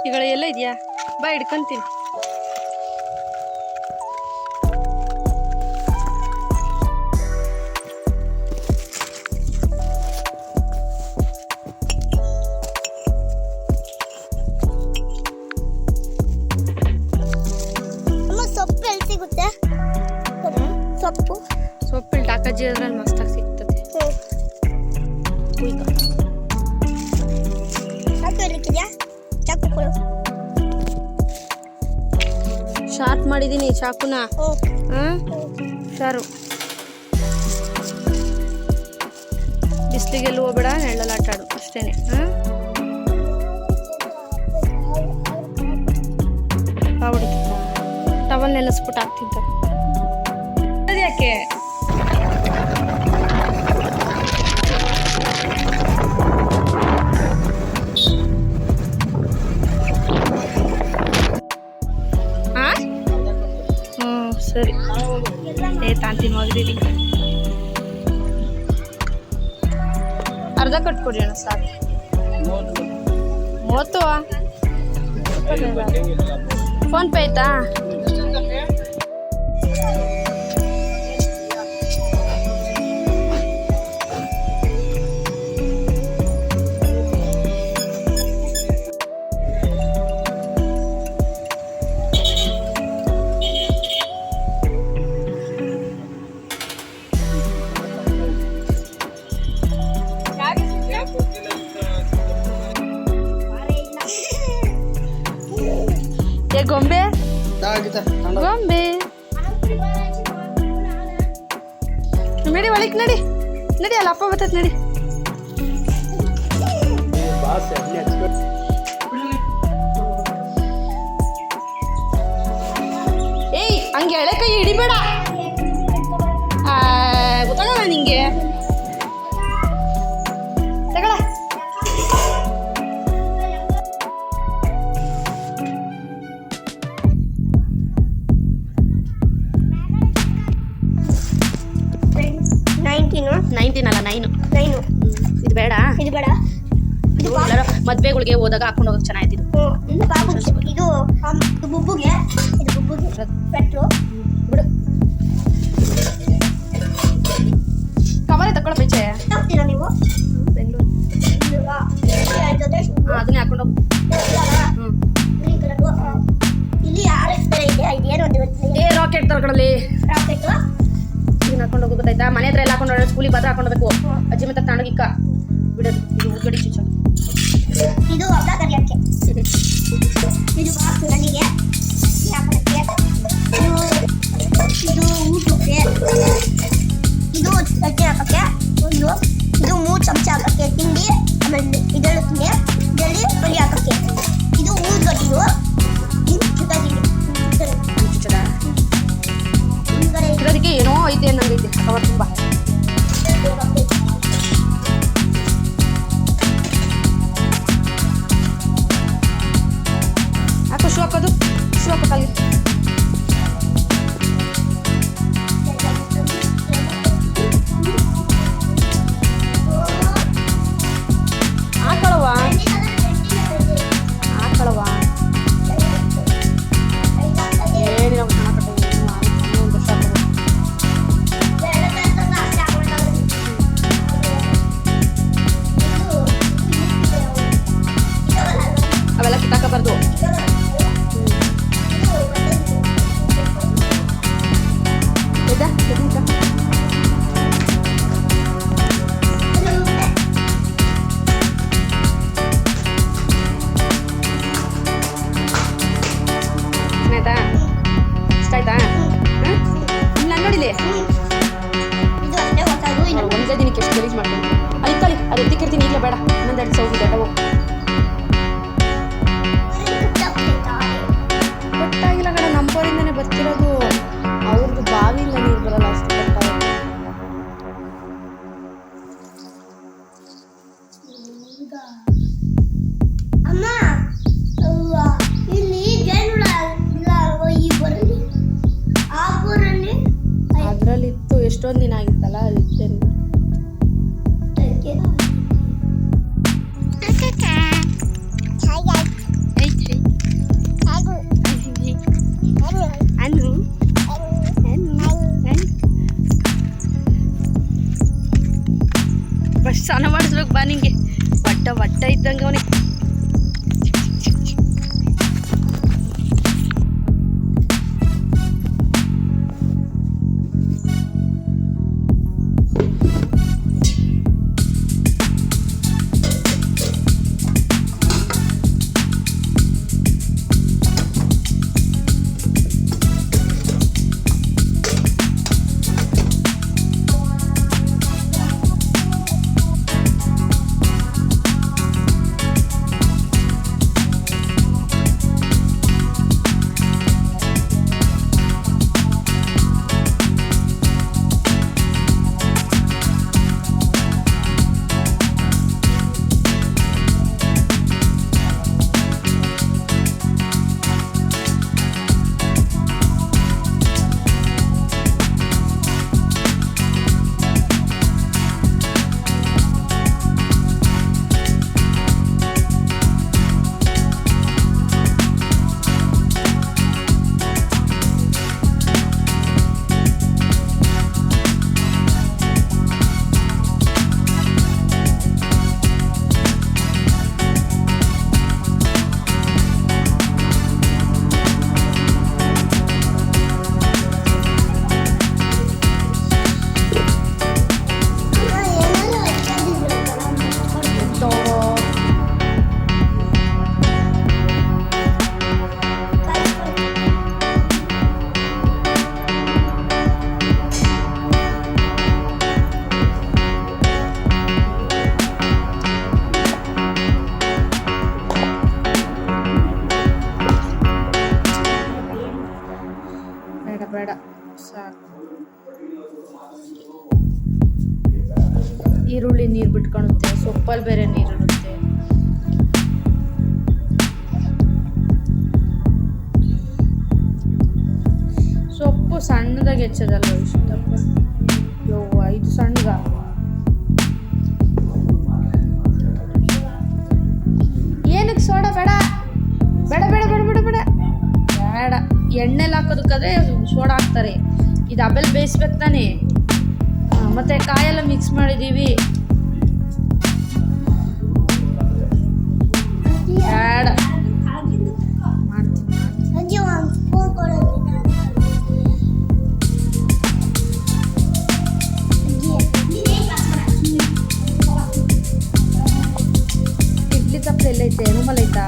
ಈಗಳ ಎಲ್ಲ ಇದೆಯಾ? ಬಾ ಹಿಡ್ಕೊಂತೀನಿ. ಸೊಪ್ಪು ಎಲ್ಲಿ ಸಿಗುತ್ತೆ? ಸೊಪ್ಪು ಇಲ್ಲಿ ಟಾಕಾಜಿ ಅದ್ರಲ್ಲಿ ಮಸ್ತಾಗಿ ಸಿಗ್ತದೆ. ಶಾರ್ಪ್ ಮಾಡಿದೀನಿ ಚಾಕುನ. ಶಾರು ಬಿಸಿಲಿಗೆಲ್ಲೂ ಹೋಗ್ಬೇಡ, ನೆಳ್ಳಲ್ಲಿ ಆಟ ಆಡು ಅಷ್ಟೇನೆ. ಟವಲ್ ನೆನೆಸ್ಬಿಟ್ಟು ಹಾಕ್ತಿದ್ದ. ಯಾಕೆ ಸರಿ ತಾಂತೀನಿ ಹೋಗಿದ್ದೀವಿ. ಅರ್ಧ ಕಟ್ಕೊಡಿ ಅಣ್ಣ ಸಾಕು. 30 ಫೋನ್ ಪೇ ಆಯ್ತಾ? ಗೊಂಬೆ ಗೊಂಬೆ ನಡಿ ಒಳಗೆ ನಡಿ ನಡಿ. ಅಲ್ಲ ಅಪ್ಪ ಬರ್ತೈತೆ ನಡಿ. ಏಯ್ ಹಂಗೆ ಎಳೆ ಕೈ ಹಿಡಿಬೇಡ, ಗೊತ್ತಾಗಲ್ಲ ನಿಂಗೆ. ತಗೊಳ. ನೈನ್ಟೀನ್ ಅಲ್ಲ 9. ಇದು ಬೇಡ, ಇದು ಬೇಡ. ಮದ್ವೆಗಳಿಗೆ ಹೋದಾಗ ಹಾಕೊಂಡು ಹೋಗಕ್ಕೆ ಚೆನ್ನಾಗಿತ್ತು. ಇದು ಬುಬ್ಬುಗೆ, ಇದು ಬುಬ್ಬುಗೆ ಪೆಟ್ರು ಬಿಡು. ಕವರೇ ತಗೊಳ್ಳೋ ಪೇಚೆ ತಗ್ತೀರಾ ನೀವು? ಬೆಂಗಳೂರು ಅದನ್ನೇ ಹಾಕೊಂಡು ಹೋಗು. ಇಲ್ಲಿ ಯಾರು ಇದೆ? ರಾಕೆಟ್ ತಗೊಳ್ಳಿ. ರಾಕೆಟ್ ಹಾಕೊಂಡು ಹೋಗಿ ಗೊತ್ತಾಯ್ತಾ? ಮನೆ ಹತ್ರ ಎಲ್ಲ ಹಾಕೊಂಡು ಸ್ಕೂಲಿಗೆ ಭದ್ರ ಹಾಕೊಂಡು ಹೋಗ್ಬೇಕು. ಅಜ್ಜಿ ಮತ್ತೆ ತಣ್ಣಗಿಕ್ಕ ಬಿಡೋದು. ಇದು ಉದ್ಗಡಿ ಚುಚ್ಚ. ಇದು ಹಬ್ಬ ಕರಿಯಕ್ಕೆ, ಇದು ಬಾಕ್ಸ್ ನನಗೆ ಹಾಕೋಕ್ಕೆ, ಇದು ಊಟಕ್ಕೆ, ಇದು ಅಕ್ಕಿ ಹಾಕೋಕ್ಕೆ, ಇದು 3 ಚಮಚ ಹಾಕೋಕ್ಕೆ ತಿಂಡಿ. ಆಮೇಲೆ ಇದೆಲ್ಲ ತಿಂಡಿ, ಇದರಲ್ಲಿ ಬಲಿ ಹಾಕೋಕ್ಕೆ. ಇದು ಊದ್ಗಡ್ಡಿದು, ಇದು ಚುಚ್ಚಿದ ಇರೋದಕ್ಕೆ ಏನೋ ಐತೆ ಅನ್ನಂಗೈತೆ ಕವರ್ ತುಂಬ. ಹಾಕೋ ಶೂ ಹಾಕೋದು, ಶೂ ಹಾಕೋಕಾಗಿ ಹಾಕೊಳ್ಳುವ ಹಾಕೊಳ್ಳುವ. ಏನಿಲ್ಲ ಅವೆಲ್ಲ ಕಿತ್ತಾಕಬಾರ್ದು. ಆಯ್ತಾ? ಇಷ್ಟ ಆಯ್ತಾ? ನಾನು ನೋಡಿಲಿ ಒಂದೇ ದಿನಕ್ಕೆ ಎಷ್ಟು ಗಲೀಜ್ ಮಾಡ್ತೀನಿ. ಅಲ್ಲಿ ಕಲಿ ಅದು ಎತ್ತಿಕ್ಕಿರ್ತೀನಿ. ಈಗಲೇ ಬೇಡ, ಇನ್ನೊಂದು 2 ಸೌದಿ ದೊಡ್ಡವು. ಗೊತ್ತಾಗಿಲ್ಲ ಕಣ, ನಂಬೋರಿಂದನೇ ಬರ್ತಿರೋದು. ಅವ್ರದ್ದು ಬಾವಿಯಿಂದ ನೀರು ಬರಲ್ಲ ಅಷ್ಟು ಗೊತ್ತಾಗುತ್ತೆ. ಅಮ್ಮ ಇಲ್ಲಿ ಜೇನುಳ ಇಲ್ಲ ಈ ಬರಲಿ ಆ ಊರಲ್ಲಿ ಎಷ್ಟೊಂದು ದಿನ ಆಗಿತ್ತಲ್ಲ ಅದಕ್ಕೆ ಬಸ್ ಸ್ನಾನ ಮಾಡಿಸ್ಬೇಕು ಬಾ ನಿಂಗೆ ಬಟ್ಟ ಇದ್ದಂಗೆ ಅವನಿಗೆ ಬೇಡ ಸಾಕು ಈರುಳ್ಳಿ ನೀರು ಬಿಟ್ಕೊಳುತ್ತೆ ಸೊಪ್ಪಲ್ಲಿ ಬೇರೆ ನೀರಿರುತ್ತೆ ಸೊಪ್ಪು ಸಣ್ಣದಾಗಿ ಹೆಚ್ಚದಲ್ವ ಇಷ್ಟಪ್ಪ ಯವ್ವ ಇದು ಸಣ್ಣಗ ಏನಕ್ಕೆ ಸೋಡಾ ಬೇಡ ಬೇಡ ಬೇಡ ಬೇಡ ಬೇಡ ಬೇಡ ಬೇಡ ಎಣ್ಣೆಲಿ ಹಾಕೋದಕ್ಕಾದ್ರೆ ಸೋಡಾ ಹಾಕ್ತಾರೆ ಇದು ಹಬೆಲ್ ಬೇಯಿಸ್ಬೇಕು ತಾನೆ ಮತ್ತೆ ಕಾಯೆಲ್ಲ ಮಿಕ್ಸ್ ಮಾಡಿದ್ದೀವಿ ಬೇಡ ಇಡ್ಲಿ ತಪ್ಪಲೆ ಎಲ್ಲ ಐತೆ ರೂಮಲ್ಲಿ ಐತಾ